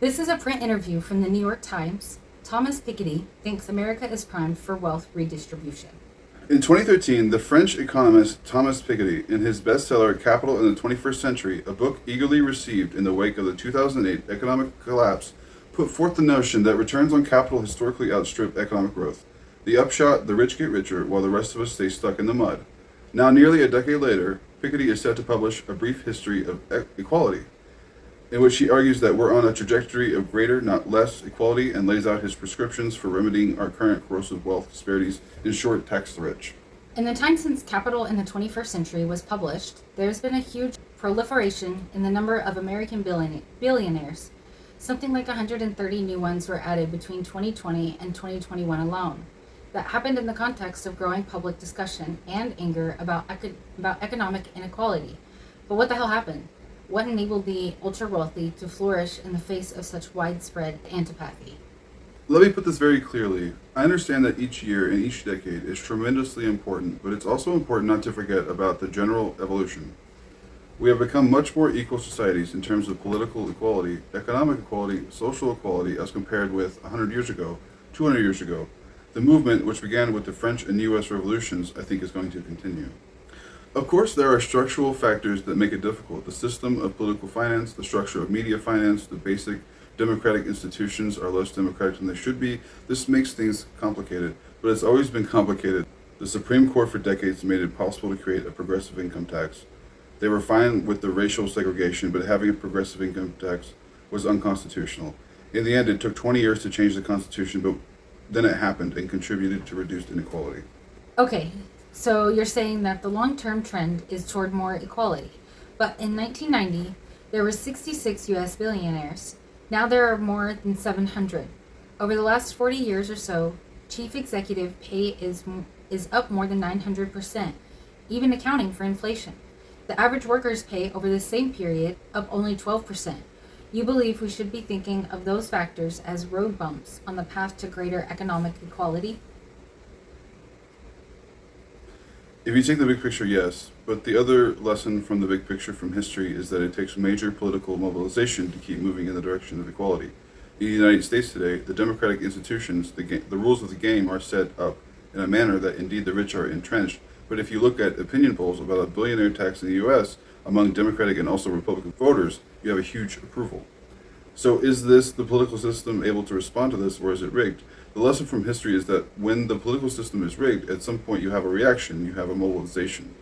This is a print interview from the New York Times. Thomas Piketty thinks America is primed for wealth redistribution. In 2013, the French economist Thomas Piketty, in his bestseller Capital in the 21st Century, a book eagerly received in the wake of the 2008 economic collapse, put forth the notion that returns on capital historically outstrip economic growth. The upshot, the rich get richer while the rest of us stay stuck in the mud. Now, nearly a decade later, Piketty is set to publish A Brief History of Equality, in which he argues that we're on a trajectory of greater, not less, equality, and lays out his prescriptions for remedying our current corrosive wealth disparities, in short, tax the rich. In the time since Capital in the 21st Century was published, there's been a huge proliferation in the number of American billionaires. Something like 130 new ones were added between 2020 and 2021 alone. That happened in the context of growing public discussion and anger about economic inequality. But what the hell happened? What enabled the ultra-wealthy to flourish in the face of such widespread antipathy? Let me put this very clearly. I understand that each year and each decade is tremendously important, but it's also important not to forget about the general evolution. We have become much more equal societies in terms of political equality, economic equality, social equality as compared with 100 years ago, 200 years ago. The movement, which began with the French and US revolutions, I think is going to continue. Of course, there are structural factors that make it difficult. The system of political finance, the structure of media finance, the basic democratic institutions are less democratic than they should be. This makes things complicated, but it's always been complicated. The Supreme Court for decades made it possible to create a progressive income tax. They were fine with the racial segregation, but having a progressive income tax was unconstitutional. In the end, it took 20 years to change the Constitution, but then it happened and contributed to reduced inequality. Okay, so you're saying that the long-term trend is toward more equality. But in 1990, there were 66 US billionaires. Now there are more than 700. Over the last 40 years or so, chief executive pay is up more than 900%, even accounting for inflation. The average worker's pay over the same period up only 12%. You believe we should be thinking of those factors as road bumps on the path to greater economic equality? If you take the big picture, yes, but the other lesson from the big picture from history is that it takes major political mobilization to keep moving in the direction of equality. In the United States today, the democratic institutions, the rules of the game are set up in a manner that indeed the rich are entrenched. But if you look at opinion polls about a billionaire tax in the US among Democratic and also Republican voters, you have a huge approval. So is this the political system able to respond to this, or is it rigged? The lesson from history is that when the political system is rigged, at some point you have a reaction, you have a mobilization.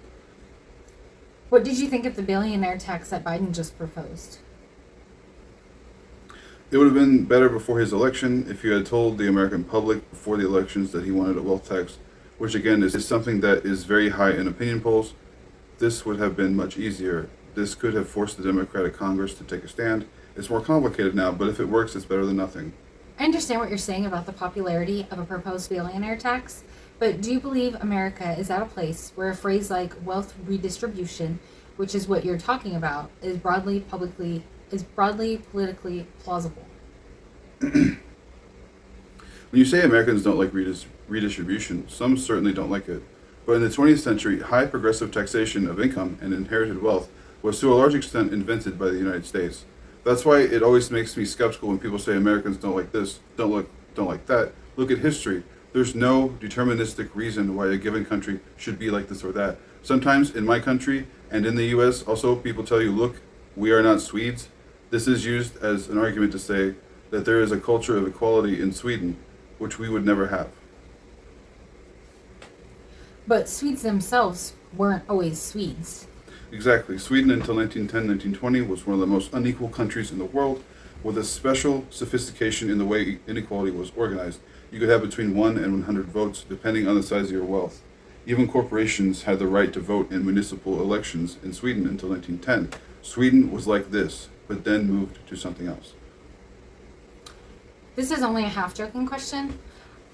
What did you think of the billionaire tax that Biden just proposed? It would have been better before his election if you had told the American public before the elections that he wanted a wealth tax, which again is something that is very high in opinion polls. This would have been much easier. This could have forced the Democratic Congress to take a stand. It's more complicated now, but if it works, it's better than nothing. I understand what you're saying about the popularity of a proposed billionaire tax, but do you believe America is at a place where a phrase like wealth redistribution, which is what you're talking about, is broadly politically plausible? When you say Americans don't like redistribution, some certainly don't like it. But in the 20th century, high progressive taxation of income and inherited wealth was to a large extent invented by the United States. That's why it always makes me skeptical when people say Americans don't like this, don't like that. Look at history. There's no deterministic reason why a given country should be like this or that. Sometimes in my country and in the US also, people tell you, look, we are not Swedes. This is used as an argument to say that there is a culture of equality in Sweden, which we would never have. But Swedes themselves weren't always Swedes. Exactly. Sweden until 1910, 1920 was one of the most unequal countries in the world, with a special sophistication in the way inequality was organized. You could have between 1 and 100 votes, depending on the size of your wealth. Even corporations had the right to vote in municipal elections in Sweden until 1910. Sweden was like this, but then moved to something else. This is only a half-joking question.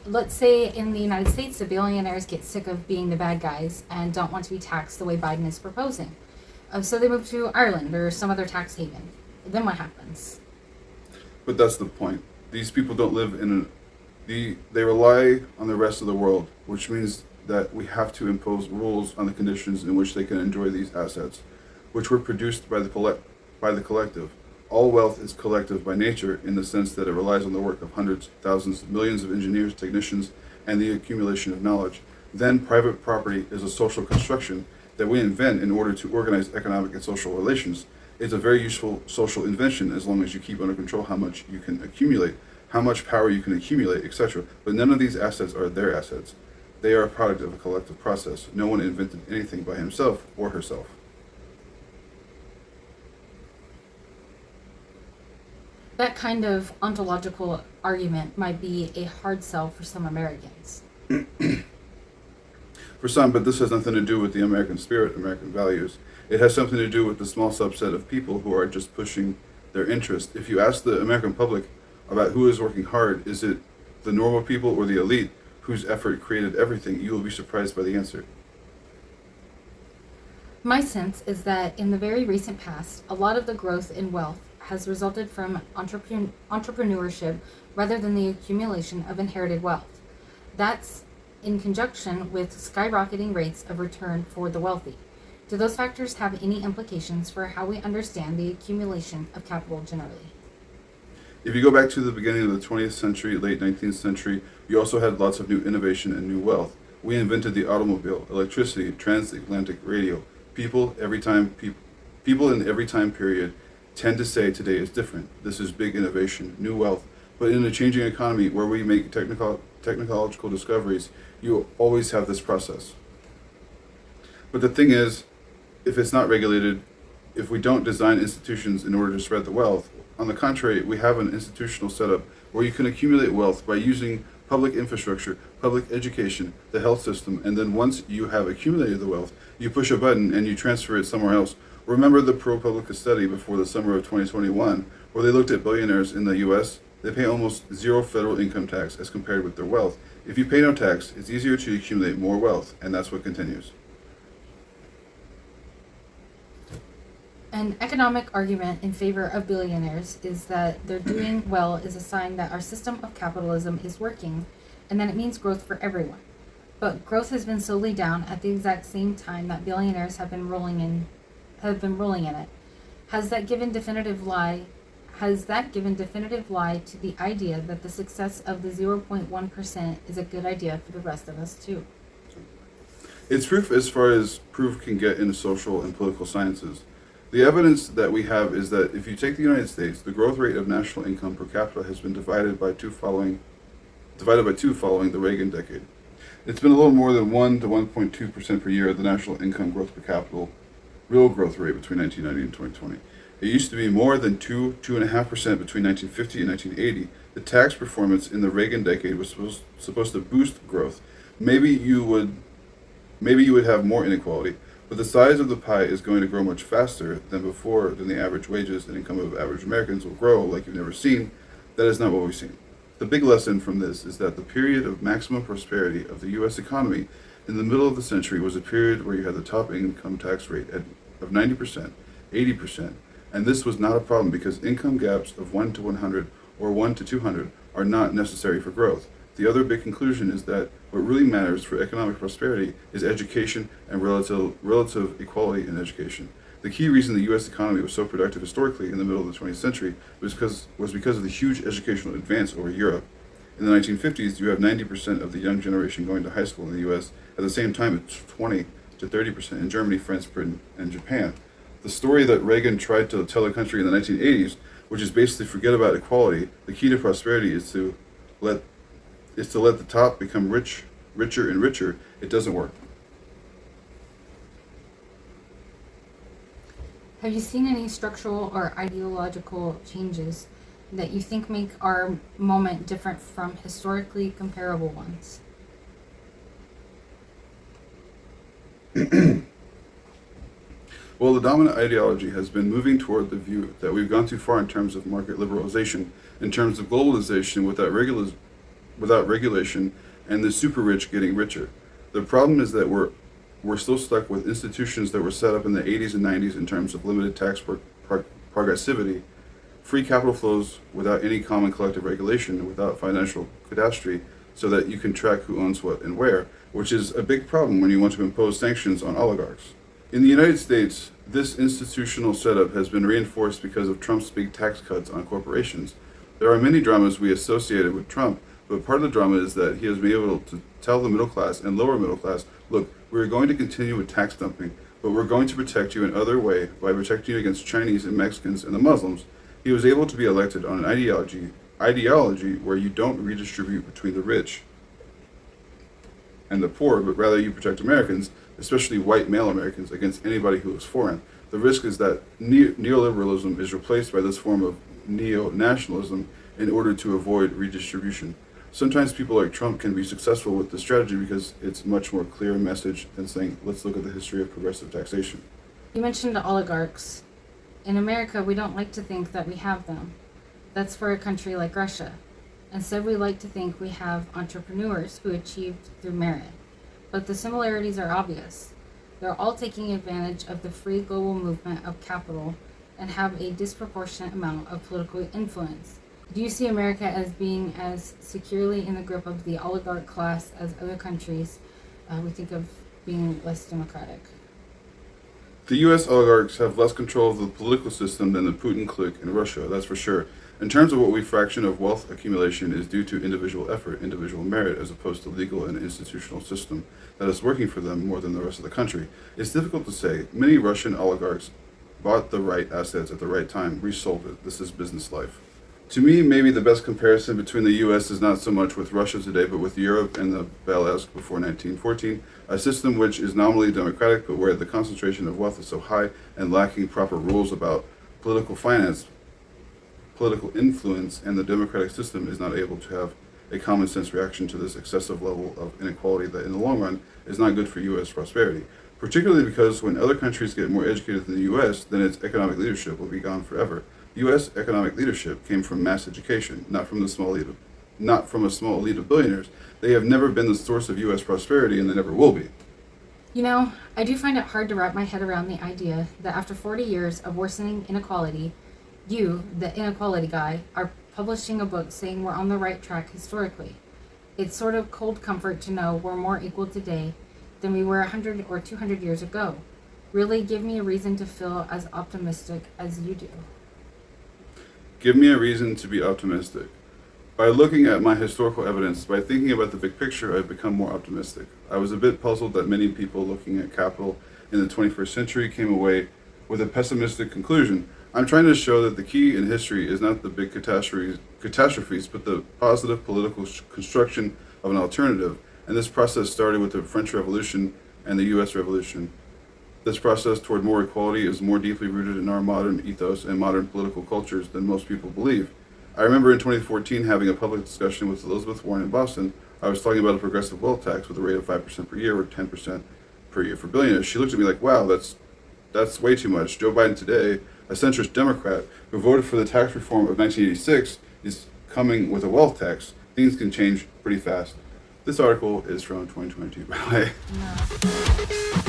Let's say in the United States, the billionaires get sick of being the bad guys and don't want to be taxed the way Biden is proposing. So they move to Ireland or some other tax haven. Then what happens? But that's the point. These people don't live they rely on the rest of the world, which means that we have to impose rules on the conditions in which they can enjoy these assets, which were produced by the collective. all wealth is collective by nature in the sense that it relies on the work of hundreds, thousands, millions of engineers, technicians, and the accumulation of knowledge, then private property is a social construction that we invent in order to organize economic and social relations. It's a very useful social invention as long as you keep under control how much you can accumulate, how much power you can accumulate, etc. But none of these assets are their assets. They are a product of a collective process. No one invented anything by himself or herself. That kind of ontological argument might be a hard sell for some Americans. For some, but this has nothing to do with the American spirit, American values. It has something to do with the small subset of people who are just pushing their interest. If you ask the American public about who is working hard, is it the normal people or the elite whose effort created everything, you will be surprised by the answer. My sense is that in the very recent past, a lot of the growth in wealth has resulted from entrepreneurship rather than the accumulation of inherited wealth. That's in conjunction with skyrocketing rates of return for the wealthy. Do those factors have any implications for how we understand the accumulation of capital generally? If you go back to the beginning of the 20th century, late 19th century, you also had lots of new innovation and new wealth. We invented the automobile, electricity, transatlantic radio. People in every time period tend to say today is different. This is big innovation, new wealth. But in a changing economy where we make technological discoveries, you always have this process. But the thing is, if it's not regulated, if we don't design institutions in order to spread the wealth, on the contrary, we have an institutional setup where you can accumulate wealth by using public infrastructure, public education, the health system, and then once you have accumulated the wealth, you push a button and you transfer it somewhere else. Remember the ProPublica study before the summer of 2021, where they looked at billionaires in the US? They pay almost zero federal income tax as compared with their wealth. If you pay no tax, it's easier to accumulate more wealth, and that's what continues. An economic argument in favor of billionaires is that their doing well is a sign that our system of capitalism is working and that it means growth for everyone. But growth has been slowly down at the exact same time that billionaires have been rolling in it. Has that given definitive lie to the idea that the success of the 0.1% is a good idea for the rest of us too? It's proof as far as proof can get in social and political sciences. The evidence that we have is that if you take the United States, the growth rate of national income per capita has been divided by two following the Reagan decade. It's been a little more than 1 to 1.2% per year of the national income growth per capita real growth rate between 1990 and 2020. It used to be more than 2.5% between 1950 and 1980. The tax performance in the Reagan decade was supposed to boost growth. Maybe you would have more inequality, but the size of the pie is going to grow much faster than before than the average wages and income of average Americans will grow like you've never seen. That is not what we've seen. The big lesson from this is that the period of maximum prosperity of the U.S. economy in the middle of the century was a period where you had the top income tax rate of 90%, 80%, and this was not a problem because income gaps of 1 to 100 or 1 to 200 are not necessary for growth. The other big conclusion is that what really matters for economic prosperity is education and relative equality in education. The key reason the U.S. economy was so productive historically in the middle of the 20th century was because of the huge educational advance over Europe. In the 1950s, you have 90% of the young generation going to high school in the U.S. At the same time, it's 20 to 30% in Germany, France, Britain, and Japan. The story that Reagan tried to tell the country in the 1980s, which is basically forget about equality, the key to prosperity is to let the top become richer and richer. It doesn't work. Have you seen any structural or ideological changes that you think make our moment different from historically comparable ones? Well, the dominant ideology has been moving toward the view that we've gone too far in terms of market liberalization, in terms of globalization without regulation, and the super rich getting richer. The problem is that we're still stuck with institutions that were set up in the 80s and 90s in terms of limited tax progressivity, free capital flows without any common collective regulation, without financial cadastry, so that you can track who owns what and where, which is a big problem when you want to impose sanctions on oligarchs. In the United States, this institutional setup has been reinforced because of Trump's big tax cuts on corporations. There are many dramas we associated with Trump, but part of the drama is that he has been able to tell the middle class and lower middle class, look, we're going to continue with tax dumping, but we're going to protect you in other way by protecting you against Chinese and Mexicans and the Muslims. He was able to be elected on an ideology where you don't redistribute between the rich and the poor, but rather you protect Americans, especially white male Americans, against anybody who is foreign. The risk is that neoliberalism is replaced by this form of neo-nationalism in order to avoid redistribution. Sometimes people like Trump can be successful with this strategy because it's much more clear message than saying, let's look at the history of progressive taxation. You mentioned the oligarchs. In America, we don't like to think that we have them. That's for a country like Russia. Instead, we like to think we have entrepreneurs who achieved through merit. But the similarities are obvious. They're all taking advantage of the free global movement of capital and have a disproportionate amount of political influence. Do you see America as being as securely in the grip of the oligarch class as other countries we think of being less democratic? The U.S. oligarchs have less control of the political system than the Putin clique in Russia, that's for sure. In terms of what we fraction of wealth accumulation is due to individual effort, individual merit, as opposed to legal and institutional system that is working for them more than the rest of the country, it's difficult to say. Many Russian oligarchs bought the right assets at the right time, resold it. This is business life. To me, maybe the best comparison between the U.S. is not so much with Russia today, but with Europe and the Belle-esque before 1914, a system which is nominally democratic, but where the concentration of wealth is so high and lacking proper rules about political finance, political influence, and the democratic system is not able to have a common sense reaction to this excessive level of inequality that in the long run is not good for U.S. prosperity, particularly because when other countries get more educated than the U.S., then its economic leadership will be gone forever. U.S. economic leadership came from mass education, not from a small elite of billionaires. They have never been the source of U.S. prosperity, and they never will be. You know, I do find it hard to wrap my head around the idea that after 40 years of worsening inequality, you, the inequality guy, are publishing a book saying we're on the right track historically. It's sort of cold comfort to know we're more equal today than we were 100 or 200 years ago. Really give me a reason to feel as optimistic as you do. Give me a reason to be optimistic. By looking at my historical evidence, by thinking about the big picture, I've become more optimistic. I was a bit puzzled that many people looking at capital in the 21st century came away with a pessimistic conclusion. I'm trying to show that the key in history is not the big catastrophes, but the positive political construction of an alternative. And this process started with the French Revolution and the U.S. Revolution. This process toward more equality is more deeply rooted in our modern ethos and modern political cultures than most people believe. I remember in 2014 having a public discussion with Elizabeth Warren in Boston. I was talking about a progressive wealth tax with a rate of 5% per year or 10% per year for billionaires. She looked at me like, wow, that's way too much. Joe Biden today, a centrist Democrat who voted for the tax reform of 1986, is coming with a wealth tax. Things can change pretty fast. This article is from 2022, by the way. No.